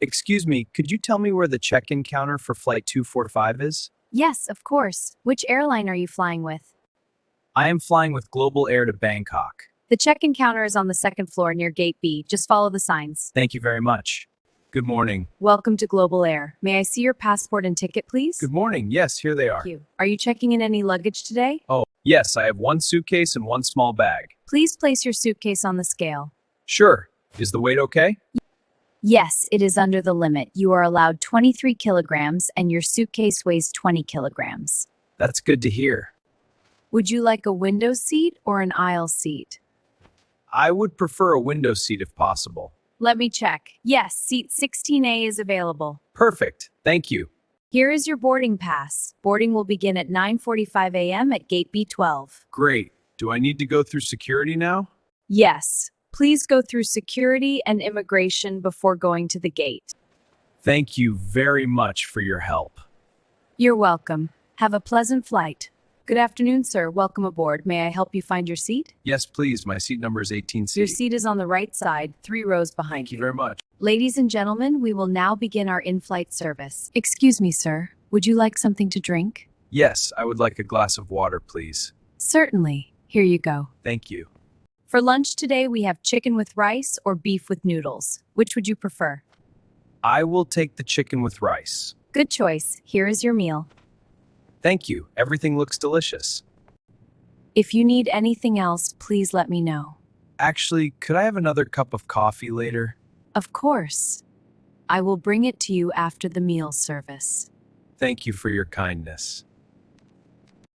Excuse me, could you tell me where the check-in counter for Flight 245 is? Yes, of course. Which airline are you flying with? I am flying with Global Air to Bangkok. The check-in counter is on the second floor near Gate B. Just follow the signs. Thank you very much. Good morning. Welcome to Global Air. May I see your passport and ticket, please? Good morning. Yes, here they are. Thank you. Are you checking in any luggage today? Oh, yes, I have one suitcase and one small bag. Please place your suitcase on the scale. Sure. Is the weight okay? Yes, it is under the limit. You are allowed 23 kilograms and your suitcase weighs 20 kilograms. That's good to hear. Would you like a window seat or an aisle seat? I would prefer a window seat if possible. Let me check. Yes, seat 16A is available. Perfect. Thank you. Here is your boarding pass. Boarding will begin at 9:45 a.m. at Gate B12. Great. Do I need to go through security now? Yes, please go through security and immigration before going to the gate. Thank you very much for your help. You're welcome. Have a pleasant flight. Good afternoon, sir. Welcome aboard. May I help you find your seat? Yes, please. My seat number is 18C. Your seat is on the right side, 3 rows behind Thank you you. very much. Ladies and gentlemen, we will now begin our in-flight service. Excuse me, sir. Would you like something to drink? Yes, I would like a glass of water, please. Certainly. Here you go. Thank you. For lunch today, we have chicken with rice or beef with noodles. Which would you prefer? I will take the chicken with rice. Good choice. Here is your meal. Thank you. Everything looks delicious. If you need anything else, please let me know. Actually, could I have another cup of coffee later? Of course. I will bring it to you after the meal service. Thank you for your kindness.